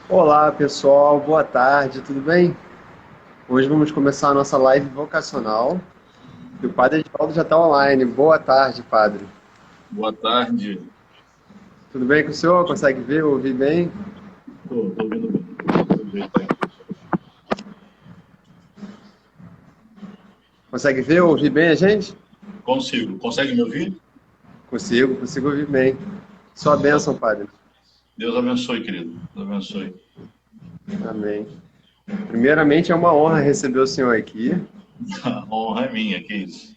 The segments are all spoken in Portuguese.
Olá pessoal, boa tarde, tudo bem? Hoje vamos começar a nossa live vocacional e o Padre Edivaldo já está online. Boa tarde, Padre. Boa tarde. Tudo bem com o senhor? Consegue ver, ouvir bem? Tô ouvindo bem. Deixa eu ajeitar aqui. Consegue ver, ouvir bem a gente? Consigo. Consegue me ouvir? Consigo ouvir bem. Sua Tá bênção, bom. Padre. Deus abençoe, querido. Deus abençoe. Amém. Primeiramente, é uma honra receber o senhor aqui. A honra é minha, que isso.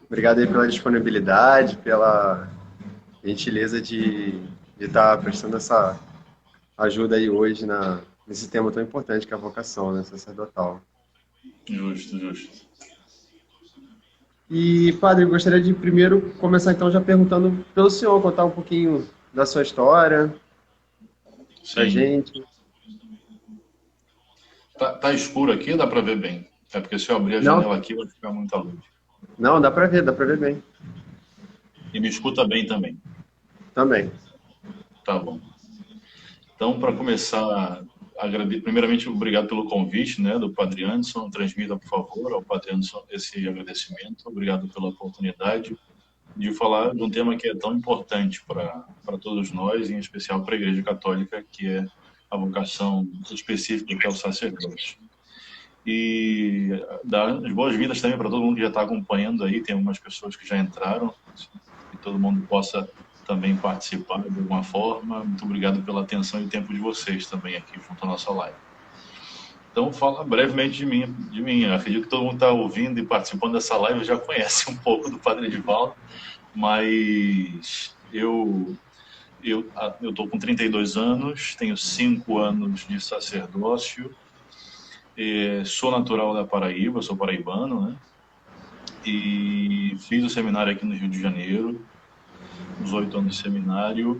Obrigado aí pela disponibilidade, pela gentileza de estar prestando essa ajuda aí hoje nesse tema tão importante que é a vocação, né, sacerdotal. Justo, justo. E, padre, eu gostaria de primeiro começar então já perguntando pelo senhor, contar um pouquinho da sua história, pra Sim. gente. Tá escuro aqui, dá para ver bem. É porque se eu abrir a Não, janela aqui vai ficar muita luz. não, dá pra ver bem. E me escuta bem também. Também. Tá bom. Então, para começar, primeiramente, obrigado pelo convite, né, do Padre Anderson. Transmita, por favor, ao Padre Anderson esse agradecimento. Obrigado pela oportunidade de falar de um tema que é tão importante para todos nós, em especial para a Igreja Católica, que é a vocação específica que é o sacerdócio. E dar as boas-vindas também para todo mundo que já está acompanhando aí, tem algumas pessoas que já entraram, que todo mundo possa também participar de alguma forma. Muito obrigado pela atenção e tempo de vocês também aqui junto à nossa live. Então, fala brevemente de mim. Eu acredito que todo mundo está ouvindo e participando dessa live já conhece um pouco do Padre Edivaldo, mas eu estou com 32 anos, tenho 5 anos de sacerdócio, sou natural da Paraíba, sou paraibano, né? E fiz o seminário aqui no Rio de Janeiro, os 8 anos de seminário.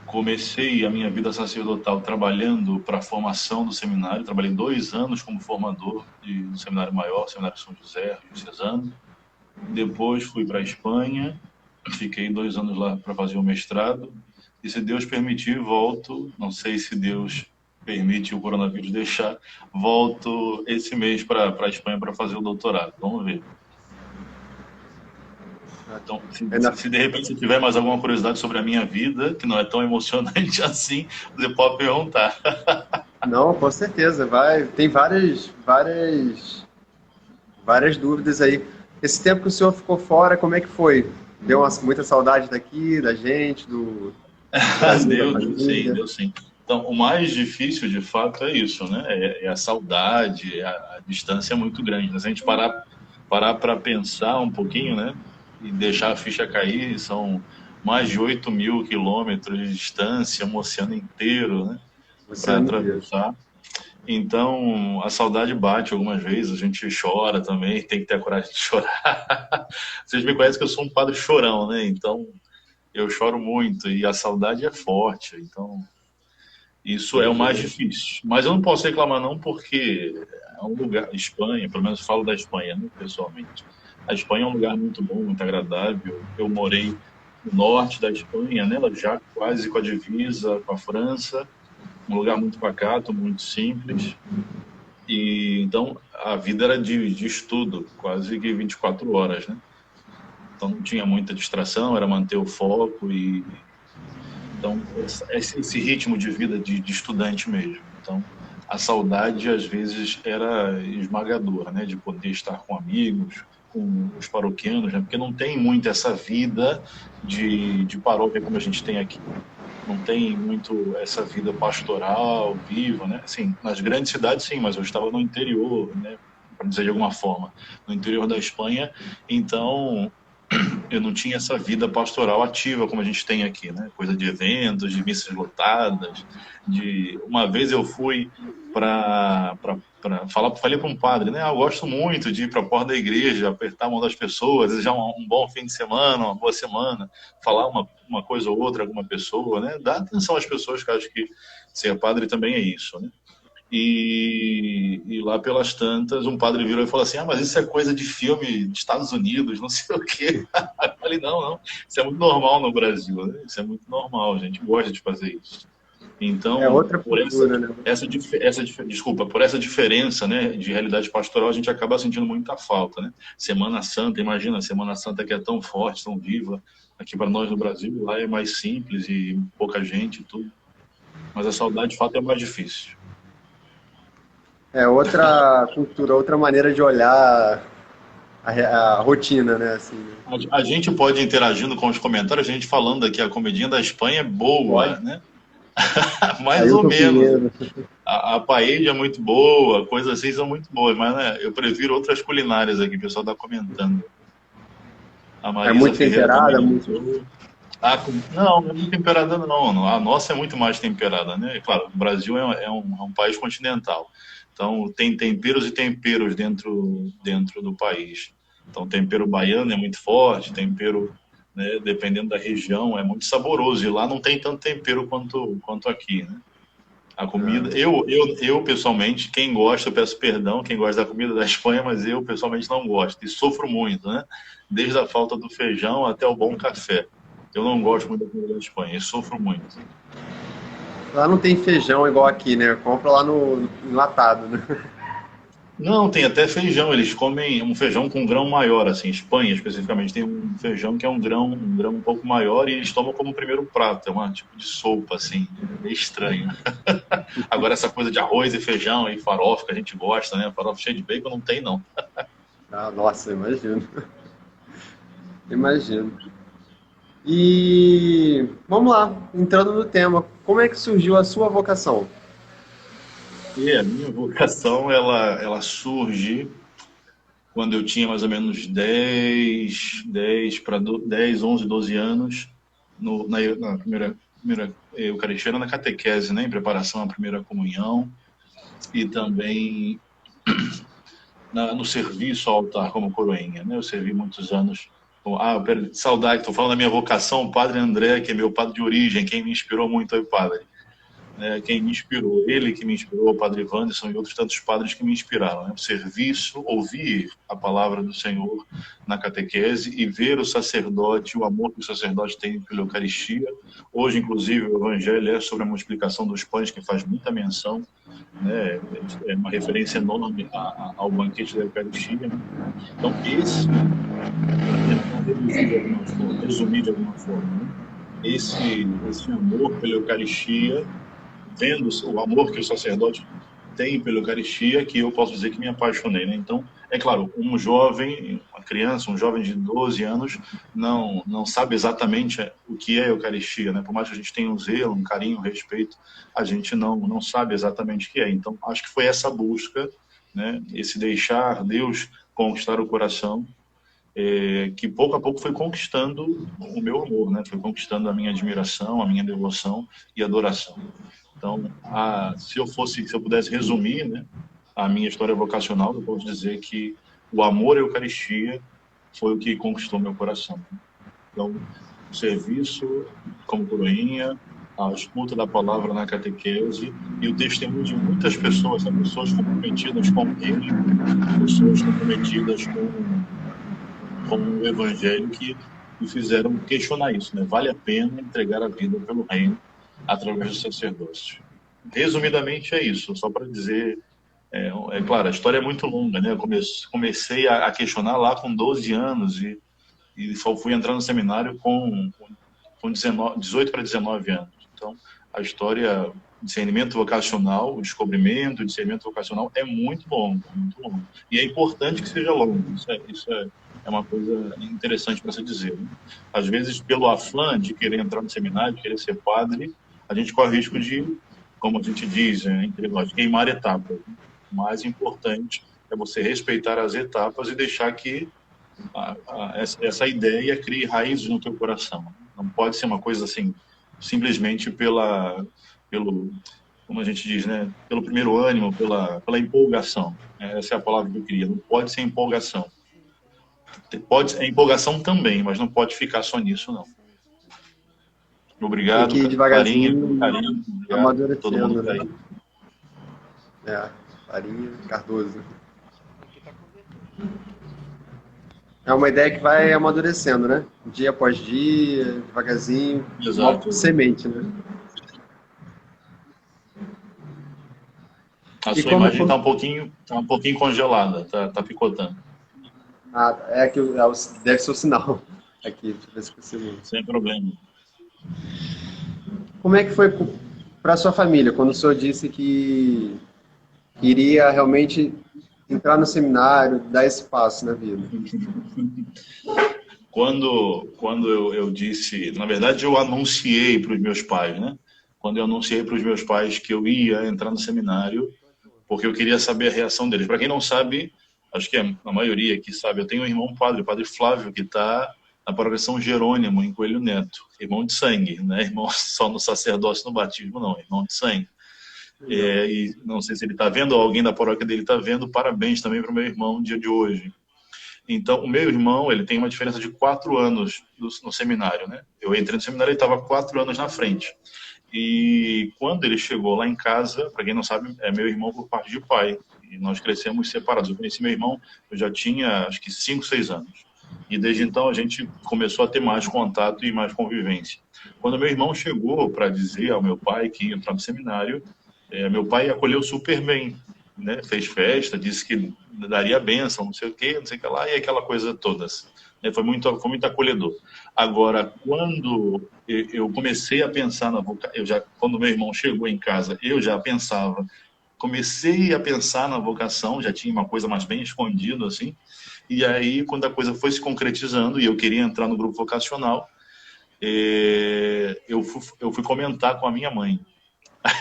Comecei a minha vida sacerdotal trabalhando para a formação do seminário, trabalhei 2 anos como formador do seminário maior, seminário São José, diocesano. Depois fui para a Espanha, fiquei 2 anos lá para fazer o mestrado. E se Deus permitir, volto. Não sei se Deus permite o coronavírus deixar. Volto esse mês para a Espanha para fazer o doutorado. Vamos ver. Então, Ainda... se de repente você tiver mais alguma curiosidade sobre a minha vida, que não é tão emocionante assim, você pode perguntar. Não, com certeza, vai. Tem várias dúvidas aí. Esse tempo que o senhor ficou fora, como é que foi? Muita saudade daqui, da gente, do Brasil, da Deu sim, família. deu sim. Então, o mais difícil, de fato, é isso, né? É a saudade, a distância é muito grande. Né? Se a gente parar para pensar um pouquinho, né? E deixar a ficha cair, são mais de 8.000 quilômetros de distância, um oceano inteiro, né? Para Oceano inteiro. atravessar. Então, a saudade bate algumas vezes, a gente chora também, tem que ter a coragem de chorar. Vocês me conhecem que eu sou um padre chorão, né? Então, eu choro muito e a saudade é forte. Então, isso é o mais Imagina. difícil. Mas eu não posso reclamar não, porque é um lugar, Espanha, pelo menos falo da Espanha, né, pessoalmente. A Espanha é um lugar muito bom, muito agradável. Eu morei no norte da Espanha, né, já quase com a divisa com a França, um lugar muito pacato, muito simples. E então a vida era de estudo, quase que 24 horas, né? Então não tinha muita distração, era manter o foco e então esse ritmo de vida de estudante mesmo. Então a saudade às vezes era esmagadora, né? De poder estar com amigos, com os paroquianos, né? Porque não tem muito essa vida de paróquia como a gente tem aqui. Não tem muito essa vida pastoral, viva, né? Assim, nas grandes cidades, sim, mas eu estava no interior, né? Para dizer de alguma forma, no interior da Espanha, então eu não tinha essa vida pastoral ativa como a gente tem aqui, né? Coisa de eventos, de missas lotadas, de uma vez eu fui para falar, falei para um padre, né? Eu gosto muito de ir para a porta da igreja, apertar a mão das pessoas, desejar um bom fim de semana, uma boa semana, falar uma coisa ou outra a alguma pessoa, né? Dar atenção às pessoas, que eu acho que ser padre também é isso, né? E lá pelas tantas, um padre virou e falou assim: Ah, mas isso é coisa de filme de Estados Unidos, não sei o quê. Eu falei: Não, não, isso é muito normal no Brasil, né? Isso é muito normal, a gente gosta de fazer isso. É Então, outra cultura, né? desculpa, por essa diferença, né, de realidade pastoral, a gente acaba sentindo muita falta, né? Semana Santa, imagina, Semana Santa que é tão forte, tão viva, aqui para nós no Brasil, lá é mais simples e pouca gente e tudo. Mas a saudade, de fato, é mais difícil. É outra cultura, outra maneira de olhar a rotina, né? Assim, né? A gente pode ir interagindo com os comentários, a gente falando aqui, a comidinha da Espanha é boa, Pode. né? Mais ou Ailton menos. Pinheiro. A paella é muito boa, coisas assim são muito boas, mas né, eu prefiro outras culinárias aqui, o pessoal está comentando. A É Marisa muito Ferreira também temperada, muito. lembrou. Não, não é muito temperada não. A nossa é muito mais temperada, né? Claro, o Brasil é um país continental. Então, tem temperos e temperos dentro do país. Então, tempero baiano é muito forte, tempero, né, dependendo da região, é muito saboroso. E lá não tem tanto tempero quanto aqui, né? A comida, É. eu pessoalmente, quem gosta, eu peço perdão, quem gosta da comida da Espanha, mas eu pessoalmente não gosto e sofro muito, né? Desde a falta do feijão até o bom café. Eu não gosto muito da comida da Espanha e sofro muito. Lá não tem feijão igual aqui, né? Compra lá no enlatado, né? Não, tem até feijão, eles comem um feijão com grão maior, assim, Espanha especificamente tem um feijão que é um grão um pouco maior e eles tomam como primeiro prato, é um tipo de sopa, assim, é meio estranho. Agora essa coisa de arroz e feijão e farofa que a gente gosta, né? Farofa cheia de bacon não tem não. Ah, nossa, imagino. Imagino. E vamos lá, entrando no tema, como é que surgiu a sua vocação? E a minha vocação, ela surge quando eu tinha mais ou menos 10 para 10, 11, 12 anos, na primeira Eucaristia, na catequese, né, em preparação à primeira comunhão, e também no serviço ao altar como coroinha. Né? Eu servi muitos anos. Saudade, estou falando da minha vocação, o Padre André, que é meu padre de origem, quem me inspirou muito é o padre. Né, quem me inspirou, ele que me inspirou, o Padre Wanderson e outros tantos padres que me inspiraram. Né? O serviço, ouvir a palavra do Senhor na catequese e ver o sacerdote, o amor que o sacerdote tem pela Eucaristia. Hoje, inclusive, o Evangelho é sobre a multiplicação dos pães, que faz muita menção, né? É uma referência enorme ao banquete da Eucaristia. Né? Então, para tentar resumir de alguma forma, né? esse amor pela Eucaristia, vendo o amor que o sacerdote tem pela Eucaristia, que eu posso dizer que me apaixonei, né? Então, é claro, um jovem, uma criança, um jovem de 12 anos, não sabe exatamente o que é a Eucaristia, né? Por mais que a gente tenha um zelo, um carinho, um respeito, a gente não sabe exatamente o que é. Então, acho que foi essa busca, né? Esse deixar Deus conquistar o coração, que pouco a pouco foi conquistando o meu amor, né? Foi conquistando a minha admiração, a minha devoção e adoração. Então, se eu pudesse resumir, né, a minha história vocacional, eu posso dizer que o amor à Eucaristia foi o que conquistou meu coração. Então, o serviço como coroinha, a escuta da palavra na catequese e o testemunho de muitas pessoas, né, pessoas comprometidas com o reino, pessoas comprometidas com o evangelho que me fizeram questionar isso, né? Vale a pena entregar a vida pelo reino através do sacerdócio. Resumidamente é isso, só para dizer, claro, a história é muito longa, né? Eu comecei a questionar lá com 12 anos e só fui entrar no seminário com 18 para 19 anos. Então, a história, discernimento vocacional, o descobrimento, o discernimento vocacional é muito longo, muito longo. E é importante que seja longo, isso é uma coisa interessante para se dizer. Né? Às vezes, pelo afã de querer entrar no seminário, de querer ser padre, a gente corre o risco de, como a gente diz, entre nós, queimar etapas. Né? O mais importante é você respeitar as etapas e deixar que essa ideia crie raízes no teu coração. Não pode ser uma coisa assim, simplesmente pelo, como a gente diz, né, pelo primeiro ânimo, pela empolgação. Essa é a palavra que eu queria. Não pode ser empolgação. É empolgação também, mas não pode ficar só nisso, não. Tem que Obrigado, ir Clarinha, devagarzinho, carinho, obrigado a todo mundo amadurecendo, que está né? aí. É, Farinha, Cardoso. É uma ideia que vai amadurecendo, né? Dia após dia, devagarzinho, uma Exato, exato. semente, né? A E sua como, imagem tá um pouquinho congelada, tá picotando. é que deve ser o sinal aqui, deixa eu ver se consigo. Sem problema. Como é que foi para sua família quando o senhor disse que queria realmente entrar no seminário, dar esse passo na vida? Quando eu disse, na verdade eu anunciei para os meus pais, né? Quando eu anunciei para os meus pais que eu ia entrar no seminário, porque eu queria saber a reação deles. Para quem não sabe, acho que a maioria aqui sabe, eu tenho um irmão padre, o padre Flávio, que está na paróquia São Jerônimo, em Coelho Neto, irmão de sangue, né? Irmão só no sacerdócio, no batismo, não, irmão de sangue. Legal. E não sei se ele está vendo, ou alguém da paróquia dele está vendo, parabéns também para o meu irmão no dia de hoje. Então, o meu irmão, ele tem uma diferença de 4 anos no seminário, né? Eu entrei no seminário, ele estava 4 anos na frente. E quando ele chegou lá em casa, para quem não sabe, é meu irmão por parte de pai. E nós crescemos separados. Eu conheci meu irmão, eu já tinha acho que 5, 6 anos. E desde então a gente começou a ter mais contato e mais convivência. Quando meu irmão chegou para dizer ao meu pai que ia entrar no seminário, meu pai acolheu super bem, né? Fez festa, disse que daria bênção, não sei o quê, não sei o que lá, e aquela coisa toda. Foi muito acolhedor. Agora, quando eu comecei a pensar na vocação, quando meu irmão chegou em casa, eu já pensava, comecei a pensar na vocação, já tinha uma coisa mais bem escondida, assim, e aí, quando a coisa foi se concretizando e eu queria entrar no grupo vocacional, eu fui comentar com a minha mãe.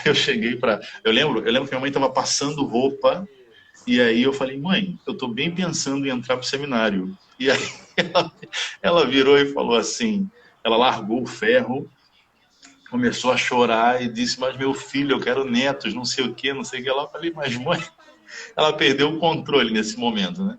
Eu cheguei para. Eu lembro que minha mãe estava passando roupa, e aí eu falei, mãe, eu estou bem pensando em entrar para o seminário. E aí ela virou e falou assim: ela largou o ferro, começou a chorar e disse, mas meu filho, eu quero netos, não sei o que, não sei o que. Ela falei, mas mãe, ela perdeu o controle nesse momento, né?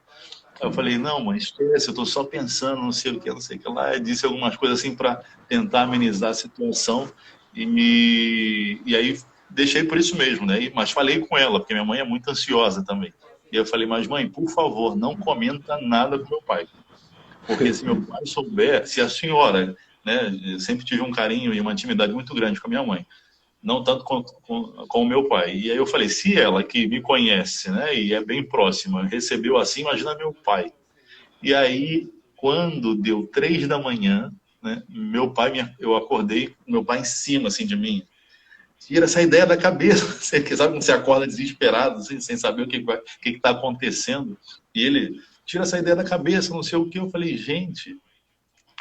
Aí eu falei, não, mãe, esquece, eu estou só pensando, não sei o que, não sei o que lá. Eu disse algumas coisas assim para tentar amenizar a situação. E aí deixei por isso mesmo, né? Mas falei com ela, porque minha mãe é muito ansiosa também. E eu falei, mas mãe, por favor, não comenta nada com meu pai. Porque se meu pai souber, se a senhora, né? Eu sempre tive um carinho e uma intimidade muito grande com a minha mãe, não tanto com o meu pai. E aí eu falei, se ela que me conhece, né, e é bem próxima, recebeu assim, imagina meu pai. E aí, quando deu 3 da manhã, né, eu acordei, meu pai em cima, assim, de mim. Tira essa ideia da cabeça. Você sabe quando você acorda desesperado, assim, sem saber o que está acontecendo? E ele, tira essa ideia da cabeça, não sei o que. Eu falei, gente,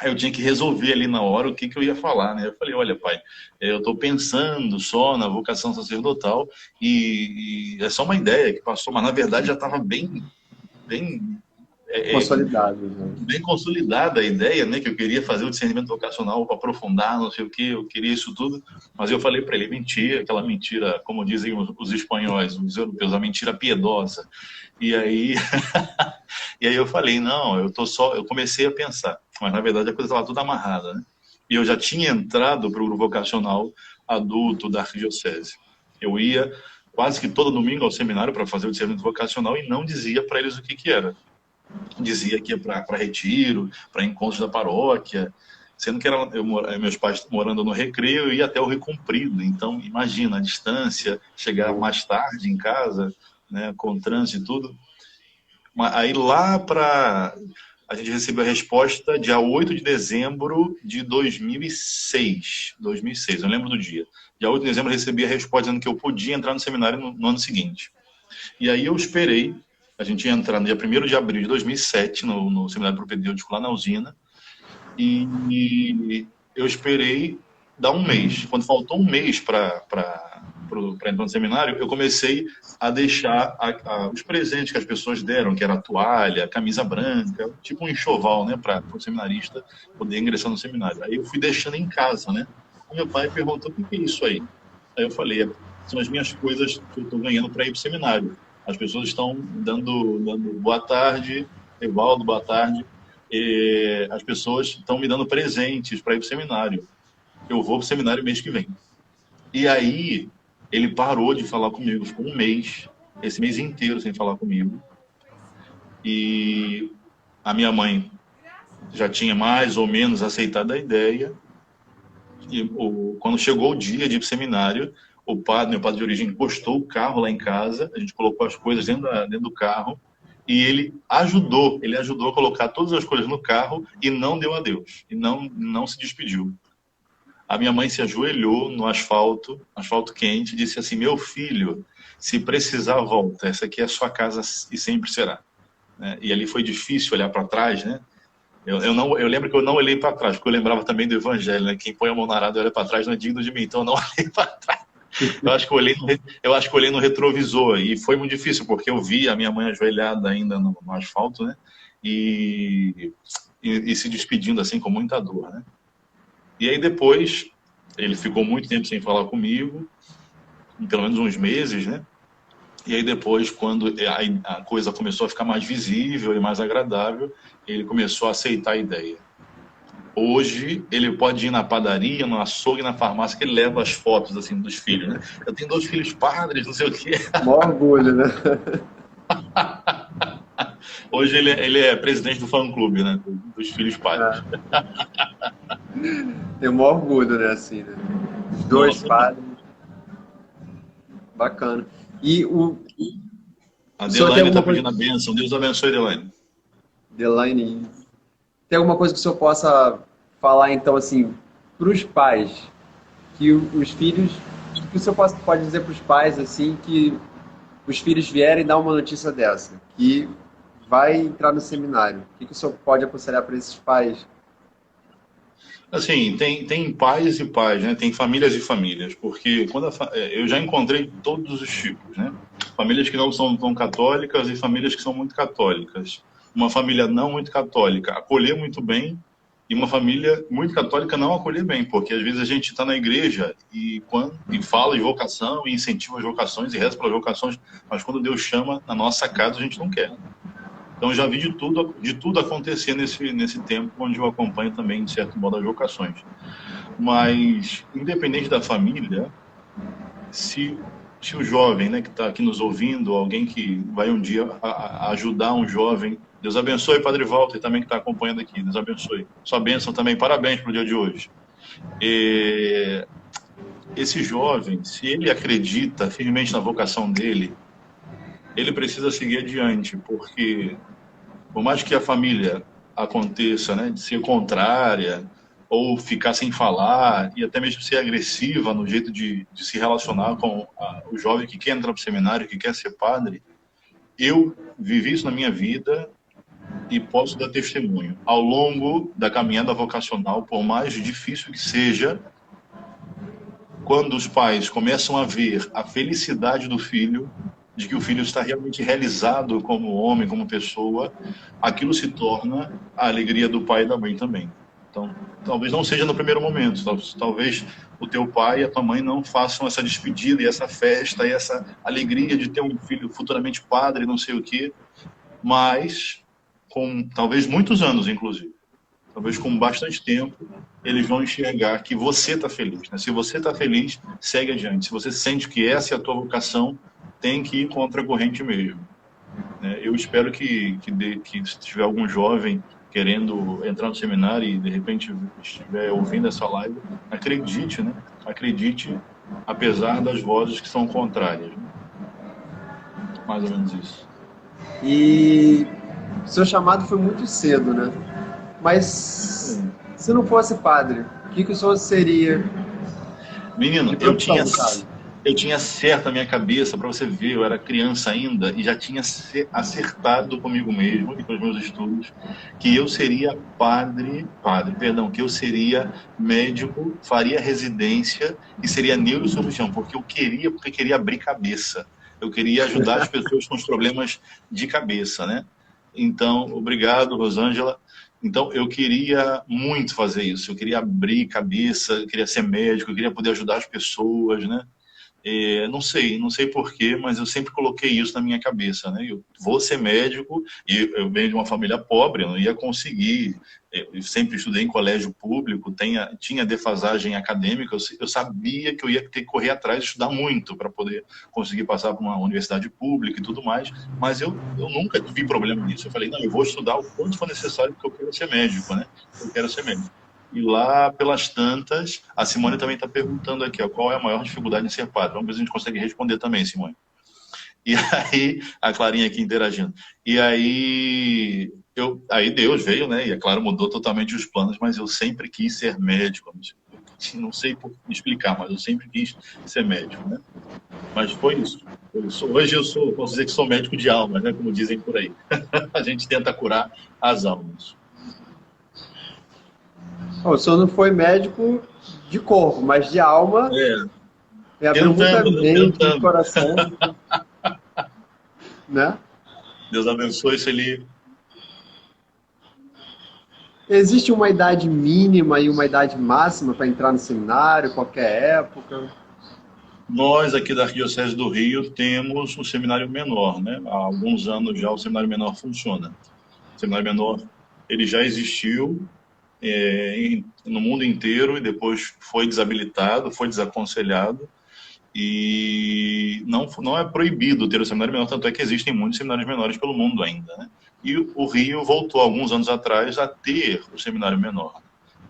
aí eu tinha que resolver ali na hora o que eu ia falar, né? Eu falei, olha, pai, eu estou pensando só na vocação sacerdotal e é só uma ideia que passou, mas na verdade já estava bem, é, é, Consolidado, né? bem consolidada a ideia, né? Que eu queria fazer o discernimento vocacional para aprofundar, não sei o que, eu queria isso tudo, mas eu falei para ele, mentira, aquela mentira, como dizem os espanhóis, os europeus, a mentira piedosa. E aí, e aí eu falei, não, eu comecei a pensar, mas na verdade a coisa estava toda amarrada, né? E eu já tinha entrado para o grupo vocacional adulto da arquidiocese. Eu ia quase que todo domingo ao seminário para fazer o discernimento vocacional e não dizia para eles o que era. Dizia que ia para retiro, para encontros da paróquia, sendo que meus pais morando no Recreio, eu ia até o Rio Comprido. Então, imagina a distância, chegar mais tarde em casa, né, com trânsito e tudo. Aí lá para. A gente recebeu a resposta dia 8 de dezembro de 2006. 2006, eu lembro do dia. Dia 8 de dezembro eu recebi a resposta dizendo que eu podia entrar no seminário no ano seguinte. E aí eu esperei. A gente ia entrar no dia 1º de abril de 2007 no seminário propedêutico lá na usina. E eu esperei dar um mês. Quando faltou um mês para entrar no seminário, eu comecei a deixar os presentes que as pessoas deram, que era a toalha, a camisa branca, tipo um enxoval, né, para o seminarista poder ingressar no seminário. Aí eu fui deixando em casa, né? O meu pai perguntou: o que é isso aí? Aí eu falei: são as minhas coisas que eu estou ganhando para ir para o seminário. As pessoas estão dando boa tarde, Evaldo, boa tarde. E as pessoas estão me dando presentes para ir para o seminário. Eu vou para o seminário mês que vem. E aí ele parou de falar comigo, ficou um mês, esse mês inteiro sem falar comigo. E a minha mãe já tinha mais ou menos aceitado a ideia. E quando chegou o dia de ir para o seminário, o padre, meu padre de origem, encostou o carro lá em casa, a gente colocou as coisas dentro do carro, e ele ajudou a colocar todas as coisas no carro e não deu adeus, e não se despediu. A minha mãe se ajoelhou no asfalto quente, e disse assim: meu filho, se precisar, volta, essa aqui é a sua casa e sempre será. Né? E ali foi difícil olhar para trás, né? Eu lembro que eu não olhei para trás, porque eu lembrava também do evangelho, né? Quem põe a mão na arada e olha para trás não é digno de mim, então eu não olhei para trás. Eu acho que eu olhei no retrovisor e foi muito difícil, porque eu vi a minha mãe ajoelhada ainda no asfalto, né? E se despedindo assim com muita dor, né? E aí depois ele ficou muito tempo sem falar comigo, pelo menos uns meses, né? E aí depois, quando a coisa começou a ficar mais visível e mais agradável, ele começou a aceitar a ideia. Hoje, ele pode ir na padaria, no açougue, na farmácia, que ele leva as fotos assim, dos filhos, né? Eu tenho 2 filhos padres, não sei o quê. Mó orgulho, né? Hoje ele é presidente do fã-clube, né? Dos filhos padres. É, tem mó orgulho, né? Assim, né? Os dois Nossa, padres, bacana. E a o senhor tem Delaine está alguma coisa, pedindo a bênção. Deus abençoe, Delaine. Delaine, tem alguma coisa que o senhor possa falar, então, assim, para os pais, que os filhos, o que o senhor pode dizer para os pais, assim, que os filhos vierem dar uma notícia dessa, que vai entrar no seminário? O que o senhor pode aconselhar para esses pais? Assim, tem pais e pais, né? Tem famílias e famílias, porque eu já encontrei todos os tipos, né? Famílias que não são tão católicas e famílias que são muito católicas. Uma família não muito católica acolher muito bem e uma família muito católica não acolher bem, porque às vezes a gente está na igreja e fala de vocação e incentiva as vocações e reza pelas vocações, mas quando Deus chama na nossa casa a gente não quer. Então, já vi de tudo acontecer nesse tempo, onde eu acompanho também, de certo modo, as vocações. Mas, independente da família, se, se o jovem, né, que está aqui nos ouvindo, alguém que vai um dia ajudar um jovem, Deus abençoe, Padre Walter, também que está acompanhando aqui, Deus abençoe. Sua bênção também, parabéns para o dia de hoje. E, esse jovem, se ele acredita firmemente na vocação dele, ele precisa seguir adiante, porque por mais que a família aconteça, né, de ser contrária ou ficar sem falar e até mesmo ser agressiva no jeito de se relacionar com o jovem que quer entrar para o seminário, que quer ser padre, eu vivi isso na minha vida e posso dar testemunho. Ao longo da caminhada vocacional, por mais difícil que seja, quando os pais começam a ver a felicidade do filho, de que o filho está realmente realizado como homem, como pessoa, aquilo se torna a alegria do pai e da mãe também. Então, talvez não seja no primeiro momento, talvez o teu pai e a tua mãe não façam essa despedida e essa festa e essa alegria de ter um filho futuramente padre, não sei o quê, mas com talvez muitos anos, inclusive. Talvez com bastante tempo, eles vão enxergar que você está feliz. Né? Se você está feliz, segue adiante. Se você sente que essa é a tua vocação, tem que ir contra a corrente mesmo. Né? Eu espero que se tiver algum jovem querendo entrar no seminário e de repente estiver ouvindo essa live, acredite, né? Acredite, apesar das vozes que são contrárias. Né? Mais ou menos isso. E o seu chamado foi muito cedo, né? Mas se não fosse padre, o que o senhor seria Menino, de profissão, no caso? eu tinha certo na minha cabeça, para você ver, eu era criança ainda e já tinha acertado comigo mesmo e com os meus estudos que eu seria que eu seria médico, faria residência e seria neurocirurgião, porque queria abrir cabeça. Eu queria ajudar as pessoas com os problemas de cabeça, né? Então, obrigado, Rosângela. Então, eu queria muito fazer isso. Eu queria abrir cabeça, eu queria ser médico, eu queria poder ajudar as pessoas, né? Não sei porquê, mas eu sempre coloquei isso na minha cabeça, né? Eu vou ser médico e eu venho de uma família pobre, eu não ia conseguir. Eu sempre estudei em colégio público, tinha defasagem acadêmica, eu sabia que eu ia ter que correr atrás e estudar muito para poder conseguir passar para uma universidade pública e tudo mais, mas eu nunca vi problema nisso. Eu falei, não, eu vou estudar o quanto for necessário porque eu quero ser médico, né? Eu quero ser médico. E lá pelas tantas, a Simone também está perguntando aqui, ó, qual é a maior dificuldade em ser padre? Vamos ver se a gente consegue responder também, Simone. E aí, a Clarinha aqui interagindo. E aí, aí Deus veio, né? E é claro, mudou totalmente os planos, mas eu sempre quis ser médico. Não sei explicar, mas eu sempre quis ser médico, né? Mas foi isso. Hoje posso dizer que sou médico de almas, né? Como dizem por aí. A gente tenta curar as almas. O senhor não foi médico de corpo, mas de alma. Abriu muita mente no coração. Né? Deus abençoe, Celi. Existe uma idade mínima e uma idade máxima para entrar no seminário, qualquer época? Nós, aqui da Arquidiocese do Rio, temos um seminário menor, né? Há alguns anos já o seminário menor funciona. O seminário menor, ele já existiu no mundo inteiro e depois foi desabilitado, foi desaconselhado. E não é proibido ter o seminário menor, tanto é que existem muitos seminários menores pelo mundo ainda, né? E o Rio voltou, alguns anos atrás, a ter o seminário menor.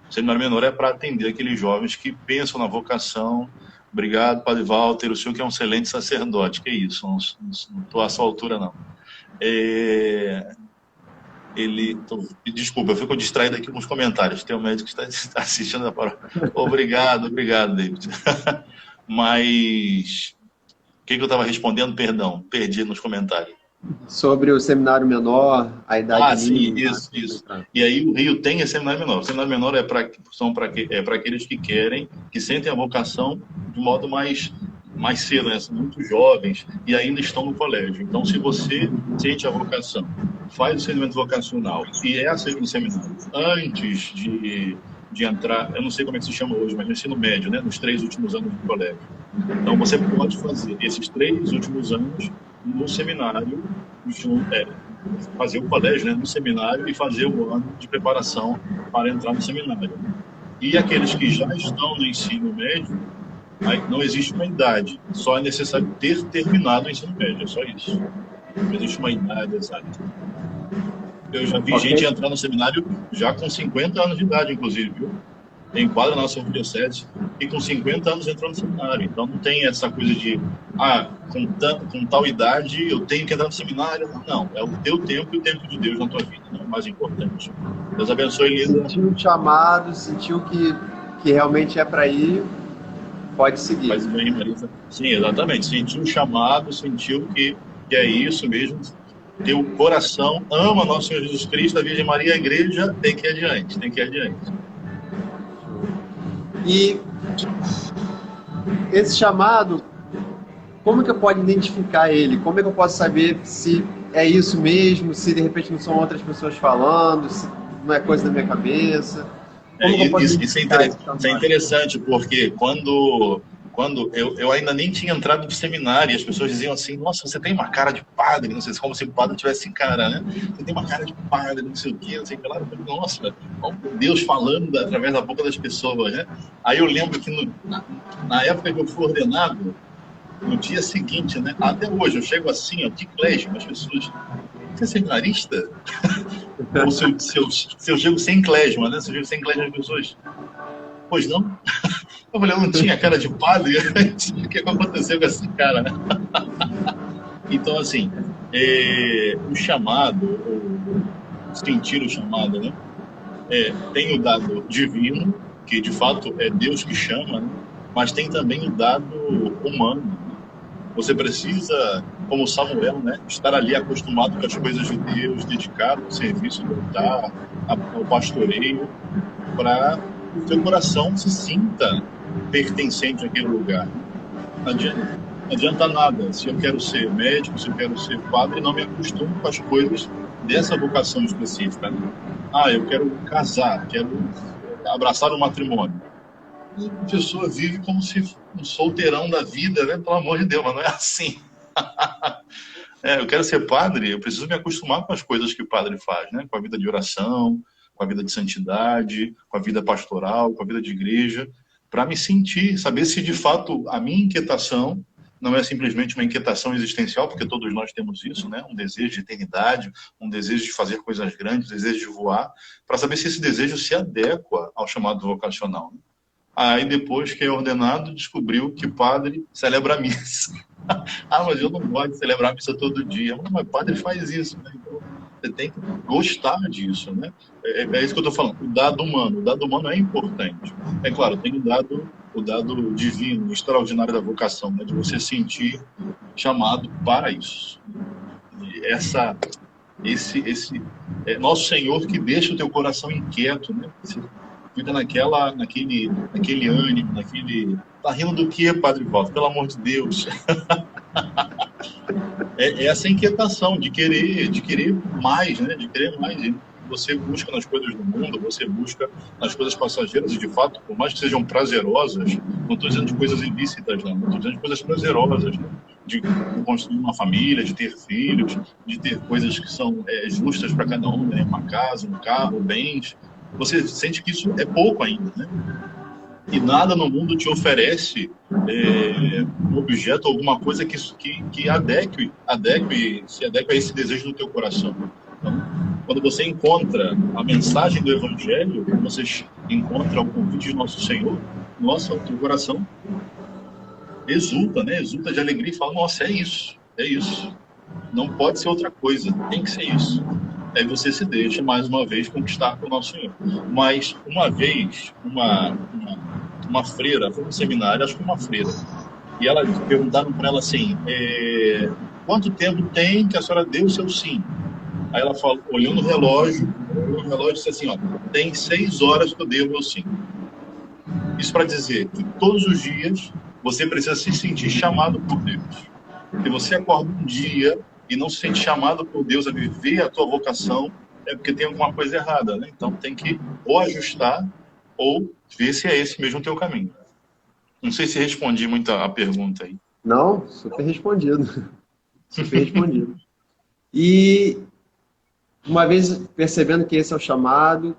O seminário menor é para atender aqueles jovens que pensam na vocação. Obrigado, Padre Walter, o senhor que é um excelente sacerdote, que é isso, não estou à sua altura, não. Desculpa, eu fico distraído aqui com os comentários, tem um médico que está assistindo a paróquia. Obrigado, David. Mas o que eu estava respondendo? Perdão, perdi nos comentários. Sobre o seminário menor, a idade mínima. Sim, isso. E aí o Rio tem esse seminário menor. O seminário menor é para aqueles que querem, que sentem a vocação de modo mais cedo, né? São muito jovens e ainda estão no colégio. Então, se você sente a vocação, faz o segmento vocacional e é aceito no seminário antes de entrar, eu não sei como é que se chama hoje, mas no ensino médio, né? Nos 3 últimos anos do colégio. Então, você pode fazer esses 3 últimos anos no seminário, fazer o colégio, né, no seminário e fazer o ano de preparação para entrar no seminário. E aqueles que já estão no ensino médio, aí não existe uma idade, só é necessário ter terminado o ensino médio, é só isso. Não existe uma idade exata. Eu já vi gente entrar no seminário já com 50 anos de idade, inclusive, viu? Tem quadro na nossa Arquidiocese e com 50 anos entrou no seminário. Então não tem essa coisa de, com tal idade eu tenho que entrar no seminário. Não, é o teu tempo e o tempo de Deus na tua vida, né? O mais importante. Deus abençoe, Elisa. Sentiu o chamado, sentiu que realmente é para ir, pode seguir. Faz bem, Marisa. Sim, exatamente. Sentiu o chamado, sentiu que é isso mesmo. Teu coração ama nosso Senhor Jesus Cristo, a Virgem Maria, a igreja, tem que ir adiante, tem que ir adiante. E esse chamado, como que eu posso identificar ele? Como é que eu posso saber se é isso mesmo, se de repente não são outras pessoas falando, se não é coisa da minha cabeça? Isso é interessante, porque quando eu ainda nem tinha entrado no seminário, e as pessoas diziam assim, nossa, você tem uma cara de padre, não sei, como se o padre tivesse cara, né? Você tem uma cara de padre, não sei o quê, não sei o que lá. Eu falei, nossa, Deus falando através da boca das pessoas, né? Aí eu lembro que na época que eu fui ordenado, no dia seguinte, né? Até hoje, eu chego assim, ó, que clésima, as pessoas, você é seminarista? Ou se eu chego sem clésima, né? Se eu chego sem clésima, as pessoas, pois não? Eu falei, eu não tinha cara de padre, o que aconteceu com esse cara, né? Então, assim, o chamado, sentir o chamado, né? Tem o dado divino, que de fato é Deus que chama, né? Mas tem também o dado humano. Você precisa, como Samuel, né, estar ali acostumado com as coisas de Deus, dedicado ao serviço do altar, ao pastoreio, para que o seu coração se sinta pertencente àquele lugar. Não adianta nada. Se eu quero ser médico, se eu quero ser padre, não me acostumo com as coisas dessa vocação específica. Né? Eu quero casar, quero abraçar o matrimônio. E a pessoa vive como se um solteirão da vida, né? Pelo amor de Deus, mas não é assim. Eu quero ser padre, eu preciso me acostumar com as coisas que o padre faz, né? Com a vida de oração, com a vida de santidade, com a vida pastoral, com a vida de igreja, para me sentir, saber se de fato a minha inquietação não é simplesmente uma inquietação existencial, porque todos nós temos isso, né? Um desejo de eternidade, um desejo de fazer coisas grandes, um desejo de voar, para saber se esse desejo se adequa ao chamado vocacional. Aí depois que é ordenado, descobriu que padre celebra a missa. Ah, mas eu não gosto de celebrar a missa todo dia. Mas padre faz isso, né? Então, você tem que gostar disso, né? É isso que eu estou falando. O dado humano é importante. É claro, tem o dado divino, extraordinário da vocação, né? De você sentir chamado para isso. E esse nosso Senhor que deixa o teu coração inquieto, né? Você fica naquele ânimo, Tá rindo do quê, Padre Walter? Pelo amor de Deus. É essa inquietação de querer mais, né? De querer mais. E você busca nas coisas do mundo, você busca nas coisas passageiras, e de fato, por mais que sejam prazerosas, não estou dizendo de coisas ilícitas, não, estou dizendo de coisas prazerosas, né? De construir uma família, de ter filhos, de ter coisas que são justas para cada um, né? Uma casa, um carro, bens. Você sente que isso é pouco ainda, né? E nada no mundo te oferece um objeto, alguma coisa que se adeque a esse desejo do teu coração. Então, quando você encontra a mensagem do Evangelho, quando você encontra o convite de Nosso Senhor, nossa, o teu coração exulta, né? Exulta de alegria e fala, nossa, é isso. Não pode ser outra coisa, tem que ser isso. Aí você se deixa, mais uma vez, conquistar pelo Nosso Senhor. Mas, uma vez, uma freira, foi no seminário, acho que uma freira, e ela perguntaram para ela assim, quanto tempo tem que a senhora deu o seu sim? Aí ela falou, olhou no relógio e disse assim, ó, tem 6 horas que eu dei o meu sim. Isso para dizer que todos os dias você precisa se sentir chamado por Deus. Se você acorda um dia e não se sente chamado por Deus a viver a tua vocação, é porque tem alguma coisa errada, né? Então tem que ou ajustar ou ver se é esse mesmo o teu caminho. Não sei se respondi muito a pergunta aí. Não, super respondido. Super respondido. E uma vez percebendo que esse é o chamado,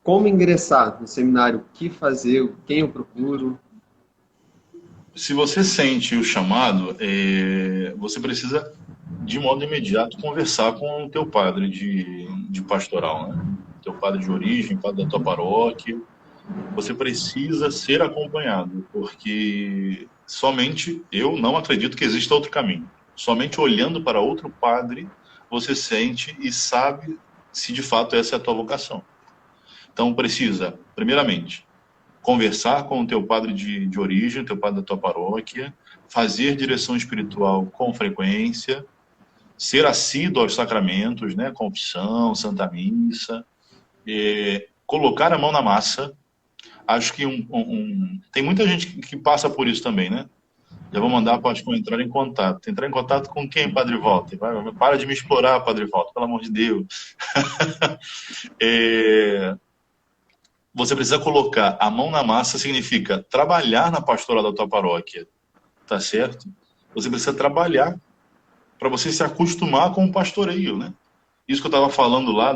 como ingressar no seminário? O que fazer? Quem eu procuro? Se você sente o chamado, você precisa, de modo imediato, conversar com o teu padre de pastoral, né? Teu padre de origem, padre da tua paróquia. Você precisa ser acompanhado, porque somente eu não acredito que exista outro caminho. Somente olhando para outro padre, você sente e sabe se de fato essa é a tua vocação. Então precisa, primeiramente, conversar com o teu padre de origem, teu padre da tua paróquia, fazer direção espiritual com frequência, ser assíduo aos sacramentos, né? Confissão, Santa Missa, colocar a mão na massa. Acho que tem muita gente que passa por isso também, né? Já vou mandar para entrar em contato. Entrar em contato com quem, Padre Walter? Para de me explorar, Padre Walter, pelo amor de Deus. Você precisa colocar a mão na massa, significa trabalhar na pastoral da tua paróquia, tá certo? Você precisa trabalhar para você se acostumar com o pastoreio, né? Isso que eu estava falando lá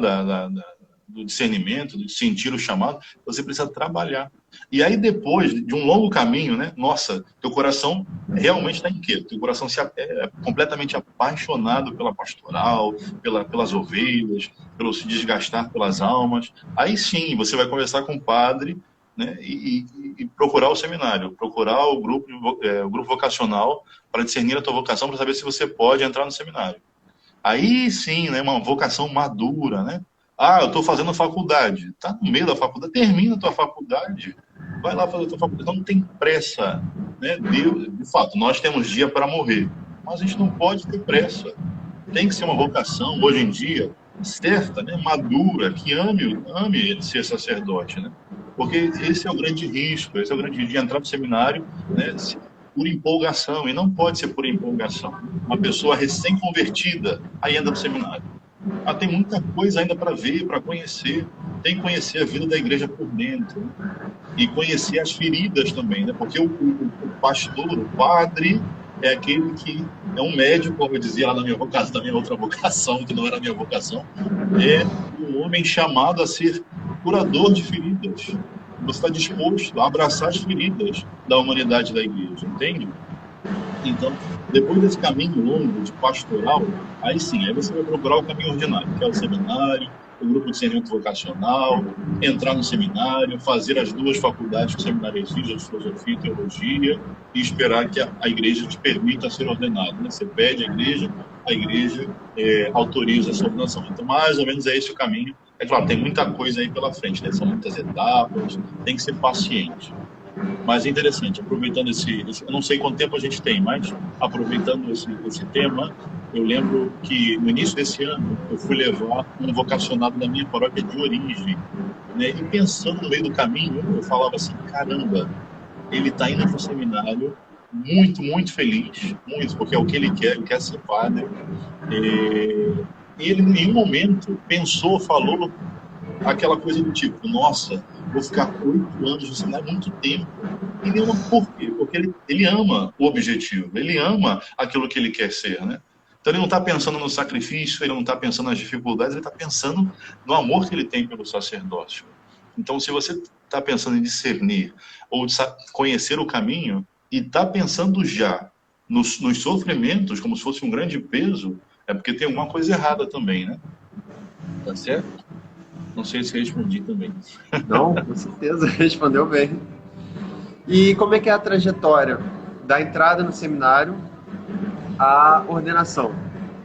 do discernimento, de sentir o chamado, você precisa trabalhar. E aí depois de um longo caminho, né? Nossa, teu coração realmente está inquieto, teu coração é completamente apaixonado pela pastoral, pelas ovelhas, pelo se desgastar pelas almas. Aí sim, você vai conversar com o padre, né? E procurar o seminário, procurar o grupo vocacional para discernir a tua vocação, para saber se você pode entrar no seminário. Aí sim, né? Uma vocação madura, né? Ah, eu estou fazendo faculdade. Está no meio da faculdade, termina a tua faculdade. Vai lá fazer a tua faculdade. Não tem pressa, né? Deus, de fato, nós temos dia para morrer, mas a gente não pode ter pressa. Tem que ser uma vocação, hoje em dia, certa, né? Madura, que ame ser sacerdote, né? Porque esse é o grande risco, esse é o grande risco de entrar no seminário, né? Por empolgação, e não pode ser por empolgação. Uma pessoa recém-convertida, aí entra no seminário. Tem muita coisa ainda para ver, para conhecer. Tem que conhecer a vida da igreja por dentro, né? E conhecer as feridas também, né? Porque o pastor, o padre, é aquele que é um médico, como eu dizia lá na minha vocação, da minha outra vocação, que não era a minha vocação, é um homem chamado a ser curador de feridas. Você está disposto a abraçar as feridas da humanidade da igreja, entende? Então, depois desse caminho longo de pastoral, aí sim, aí você vai procurar o caminho ordinário, que é o seminário, o grupo de discernimento vocacional, entrar no seminário, fazer as duas faculdades que o seminário exige, de filosofia e teologia, e esperar que a igreja te permita ser ordenado. Né? Você pede à igreja, a igreja autoriza essa ordenação. Então, mais ou menos é esse o caminho. É claro, tem muita coisa aí pela frente, né? São muitas etapas, tem que ser paciente. Mas é interessante, aproveitando eu não sei quanto tempo a gente tem, mas aproveitando esse tema, eu lembro que no início desse ano eu fui levar um vocacionado da minha paróquia de origem, né? E pensando no meio do caminho, eu falava assim, caramba, ele está indo para o seminário muito, muito feliz, muito, porque é o que ele quer ser padre. E ele, em nenhum momento, pensou, falou aquela coisa do tipo, nossa, vou ficar 8 anos no seminário, muito tempo. E nenhuma, por quê? Porque ele ama o objetivo, ele ama aquilo que ele quer ser, né? Então ele não está pensando no sacrifício, ele não está pensando nas dificuldades, ele está pensando no amor que ele tem pelo sacerdócio. Então, se você está pensando em discernir ou conhecer o caminho e está pensando já nos sofrimentos como se fosse um grande peso, é porque tem alguma coisa errada também, né? Tá certo? Não sei se respondi também. Não, com certeza, respondeu bem. E como é que é a trajetória da entrada no seminário à ordenação?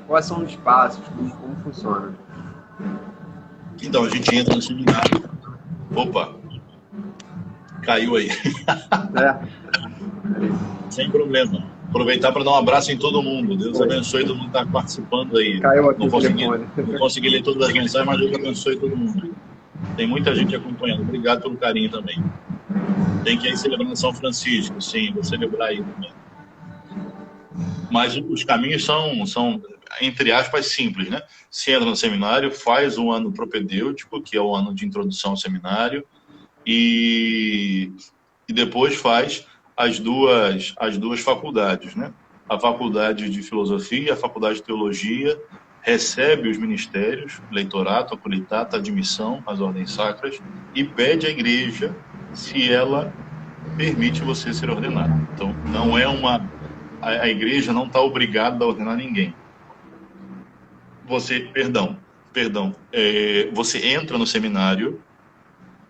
Quais são os passos? Como funciona? Então, a gente entra no seminário. Opa! Caiu aí. Sem problema. Aproveitar para dar um abraço em todo mundo. Deus abençoe todo mundo que está participando aí. Caiu aqui não o telefone. Não consegui ler todas as mensagens, mas Deus abençoe todo mundo. Tem muita gente acompanhando. Obrigado pelo carinho também. Tem que ir celebrando São Francisco. Sim, vou celebrar aí também. Mas os caminhos são, entre aspas, simples, né? Se entra no seminário, faz um ano propedêutico, que é o ano de introdução ao seminário, e depois faz as duas faculdades, né? A faculdade de filosofia, a faculdade de teologia, recebe os ministérios, leitorato, acolitato, admissão às ordens sacras, e pede à igreja se ela permite você ser ordenado. Então, não é a igreja não está obrigada a ordenar ninguém. Você entra no seminário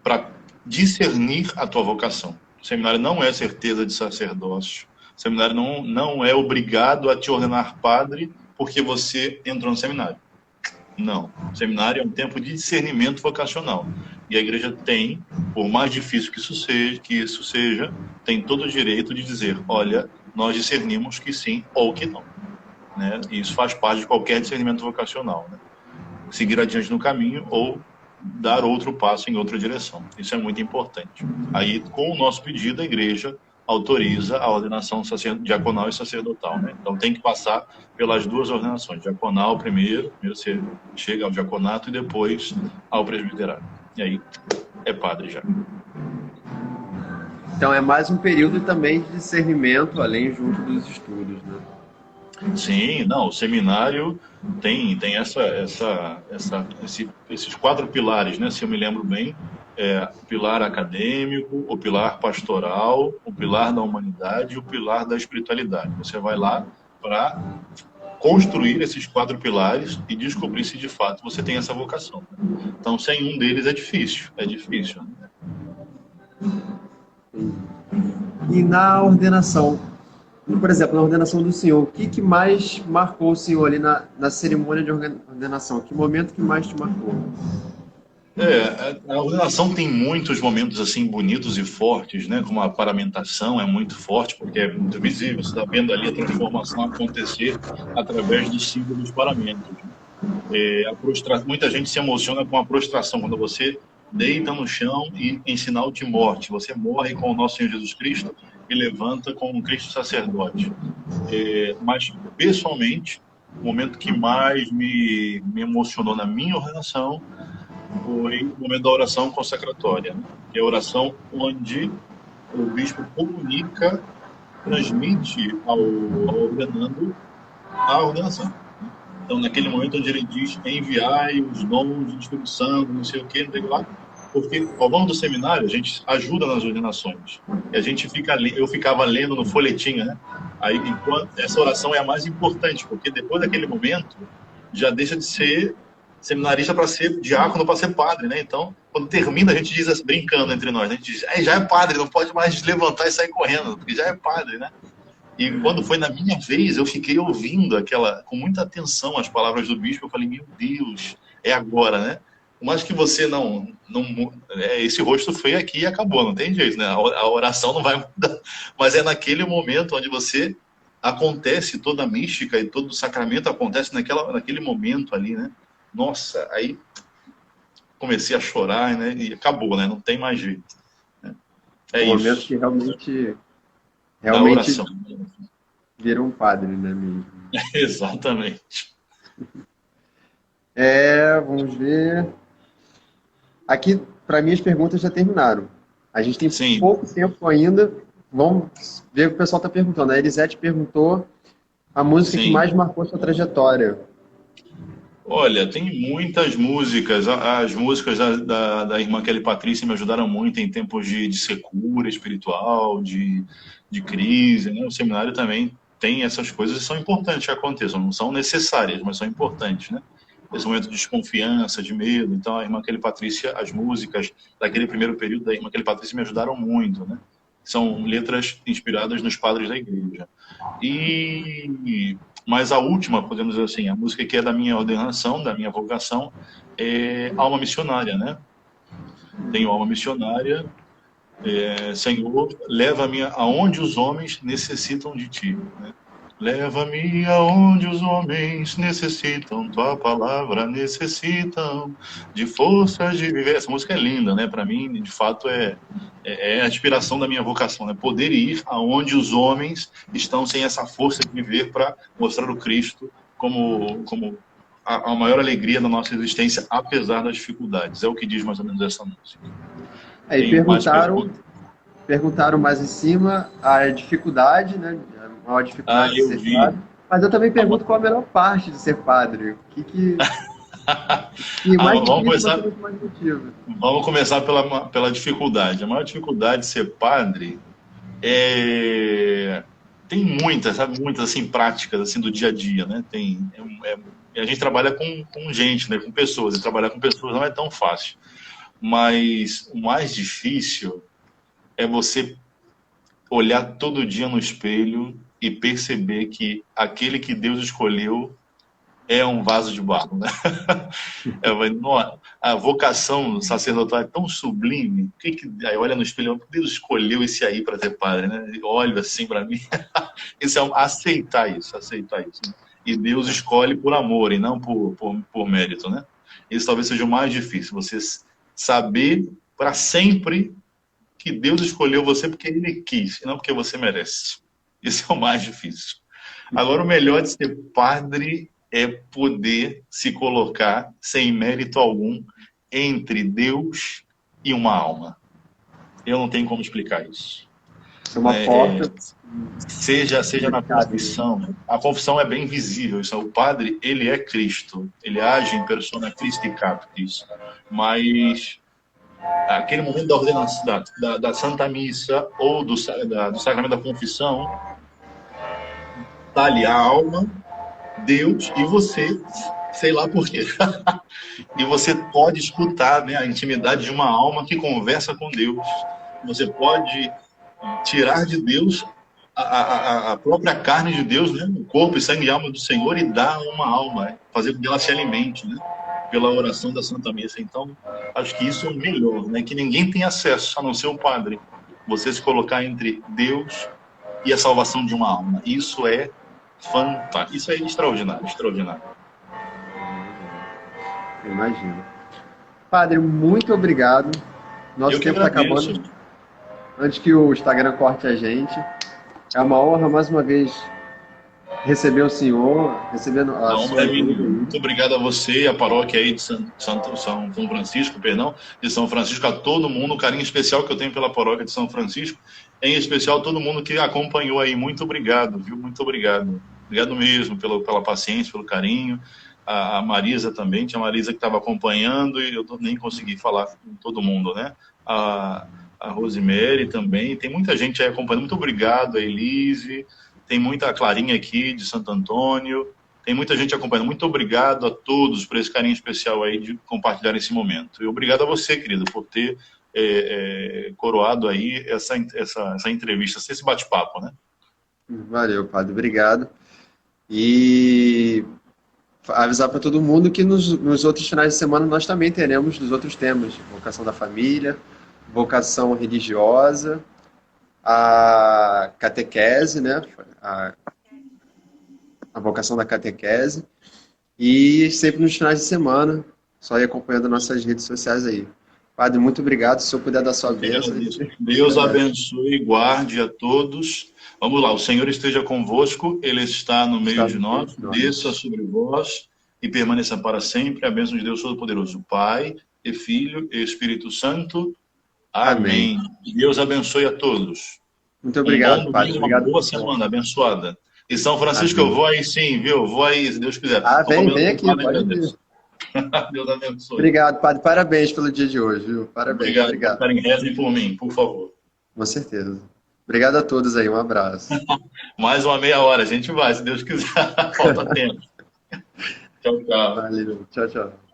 para discernir a tua vocação. O seminário não é certeza de sacerdócio. O seminário não é obrigado a te ordenar padre porque você entrou no seminário. Não. O seminário é um tempo de discernimento vocacional. E a igreja tem, por mais difícil que isso seja, tem todo o direito de dizer, olha, nós discernimos que sim ou que não. Né? E isso faz parte de qualquer discernimento vocacional. Né? Seguir adiante no caminho ou dar outro passo em outra direção. Isso é muito importante. Aí, com o nosso pedido, a igreja autoriza a ordenação diaconal e sacerdotal. Né? Então, tem que passar pelas duas ordenações. Diaconal primeiro você chega ao diaconato e depois ao presbiterato. E aí, é padre já. Então, é mais um período também de discernimento, além junto dos estudos, né? Sim, não, o seminário tem esses 4 pilares, né? Se eu me lembro bem, o pilar acadêmico, o pilar pastoral, o pilar da humanidade e o pilar da espiritualidade. Você vai lá para construir esses 4 pilares e descobrir se de fato você tem essa vocação. Né? Então, sem um deles é difícil. Né? E na ordenação, por exemplo, na ordenação do senhor, o que mais marcou o senhor ali na cerimônia de ordenação? Que momento que mais te marcou? A ordenação tem muitos momentos assim bonitos e fortes, né? Como a paramentação é muito forte, porque é muito visível. Você está vendo ali a transformação acontecer através do símbolo dos paramentos. Muita gente se emociona com a prostração, quando você deita no chão e em sinal de morte. Você morre com o nosso Senhor Jesus Cristo e levanta com o Cristo sacerdote. Mas, pessoalmente, o momento que mais me emocionou na minha ordenação foi o momento da oração consacratória, né? Que é a oração onde o bispo comunica, transmite ao ordenando a ordenação. Então, naquele momento onde ele diz, enviai os dons de instrução, não sei o que, não sei lá, porque ao longo do seminário a gente ajuda nas ordenações. E a gente eu ficava lendo no folhetinho, né? Aí, enquanto essa oração é a mais importante, porque depois daquele momento já deixa de ser seminarista para ser diácono, para ser padre, né? Então, quando termina, a gente diz assim, brincando entre nós, né? A gente diz, já é padre, não pode mais levantar e sair correndo, porque já é padre, né? E quando foi na minha vez, eu fiquei ouvindo com muita atenção as palavras do bispo. Eu falei, meu Deus, é agora, né? Mas que você esse rosto feio aqui e acabou, não tem jeito, né? A oração não vai mudar. Mas é naquele momento onde você acontece toda a mística e todo o sacramento acontece naquele momento ali, né? Nossa, aí comecei a chorar, né? E acabou, né? Não tem mais jeito. Né? É Um momento isso, que realmente, da realmente oração. vira um padre, né, mesmo? Exatamente. Vamos ver. Aqui, para mim, as perguntas já terminaram. A gente tem Sim, pouco tempo ainda. Vamos ver o que o pessoal está perguntando. A Elisete perguntou a música que sim. mais marcou sua trajetória. Olha, tem muitas músicas. As músicas da irmã Kelly Patrícia me ajudaram muito em tempos de secura espiritual, de crise, né? O seminário também tem essas coisas e são importantes que aconteçam. Não são necessárias, mas são importantes, né? Esse momento de desconfiança, de medo. Então, a irmã Kelly Patrícia, as músicas daquele primeiro período da irmã Kelly Patrícia me ajudaram muito, né? São letras inspiradas nos padres da igreja. E mas a última, podemos dizer assim, a música que é da minha ordenação, da minha vocação, é Alma Missionária, né? Tenho Alma Missionária, Senhor, leva-me aonde os homens necessitam de ti, né? Leva-me aonde os homens necessitam, tua palavra necessitam de forças de viver. Essa música é linda, né? Para mim, de fato, é a inspiração da minha vocação, né? Poder ir aonde os homens estão sem essa força de viver para mostrar o Cristo como a maior alegria da nossa existência, apesar das dificuldades. É o que diz mais ou menos essa música. Aí Tem mais perguntas? perguntaram mais em cima a dificuldade, né? A maior Ah, dificuldade de eu ser vi. padre. Mas eu também Ah, pergunto qual a melhor parte de ser padre. O que mais vamos difícil começar. você muito mais motiva. Vamos começar pela dificuldade. A maior dificuldade de ser padre tem muitas, sabe, muitas assim práticas assim do dia a dia, né? A gente trabalha com gente, né? Com pessoas. E trabalhar com pessoas não é tão fácil. Mas o mais difícil é você olhar todo dia no espelho e perceber que aquele que Deus escolheu é um vaso de barro, né? A vocação sacerdotal é tão sublime. Aí olha no espelho, Deus escolheu esse aí para ser padre, né? Olha assim para mim. Isso é aceitar isso, aceitar isso. Né? E Deus escolhe por amor e não por mérito, né? Isso talvez seja o mais difícil, você saber para sempre que Deus escolheu você porque Ele quis, e não porque você merece. Isso é o mais difícil. Agora, o melhor de ser padre é poder se colocar sem mérito algum entre Deus e uma alma. Eu não tenho como explicar isso. É uma Né? porta Seja na delicada. confissão, a confissão é bem visível. Isso, o padre, ele é Cristo, ele age em persona Christi Captis, mas aquele momento da ordenação, da Santa Missa ou do sacramento da confissão, está ali a alma, Deus e você, sei lá por quê. E você pode escutar, né, a intimidade de uma alma que conversa com Deus. Você pode tirar de Deus a própria carne de Deus, né, o corpo e sangue e alma do Senhor e dar a uma alma, né, fazer com que ela se alimente, né, pela oração da Santa Missa. Então, acho que isso é o melhor, né, que ninguém tem acesso, a não ser o padre. Você se colocar entre Deus e a salvação de uma alma. Isso é fantástico. Isso é extraordinário, extraordinário. Imagino. Padre, muito obrigado. Nosso Eu que tempo está agradeço. acabando antes que o Instagram corte a gente. É uma honra, mais uma vez, receber o senhor, recebendo a A sua honra é minha. ajuda. Muito obrigado a você e a paróquia aí de São Francisco, perdão, de São Francisco, a todo mundo, o carinho especial que eu tenho pela paróquia de São Francisco, em especial todo mundo que acompanhou aí. Muito obrigado, viu? Muito obrigado. Obrigado mesmo pela paciência, pelo carinho. A Marisa também, tinha a Marisa que estava acompanhando e eu nem consegui falar com todo mundo, né? a Rosemary também. Tem muita gente aí acompanhando. Muito obrigado, a Elise. Tem muita Clarinha aqui de Santo Antônio. Tem muita gente acompanhando. Muito obrigado a todos por esse carinho especial aí de compartilhar esse momento. E obrigado a você, querido, por ter coroado aí essa entrevista, esse bate-papo, né? Valeu, padre, obrigado. E avisar para todo mundo que nos outros finais de semana nós também teremos dos outros temas: vocação da família, vocação religiosa, a catequese, né? A vocação da catequese. E sempre nos finais de semana, só ir acompanhando nossas redes sociais aí. Padre, muito obrigado. Se eu puder dar sua bênção. Deus abençoe e guarde a todos. Vamos lá, o Senhor esteja convosco, Ele está no meio de nós, desça sobre vós e permaneça para sempre a bênção de Deus Todo-Poderoso, Pai, e Filho e Espírito Santo. Amém. Deus abençoe a todos. Muito obrigado, bom Padre. domingo, Obrigado, uma boa semana abençoada. E São Francisco, Amém. eu vou aí sim, viu? Vou aí, se Deus quiser. Vem aqui, pode vir. Deus abençoe. Obrigado, Padre. Parabéns pelo dia de hoje, viu? Parabéns. Obrigado. Rezem por mim, por favor. Com certeza. Obrigado a todos aí. Um abraço. Mais uma meia hora. A gente vai, se Deus quiser. Falta tempo. Tchau, tchau. Valeu. Tchau, tchau.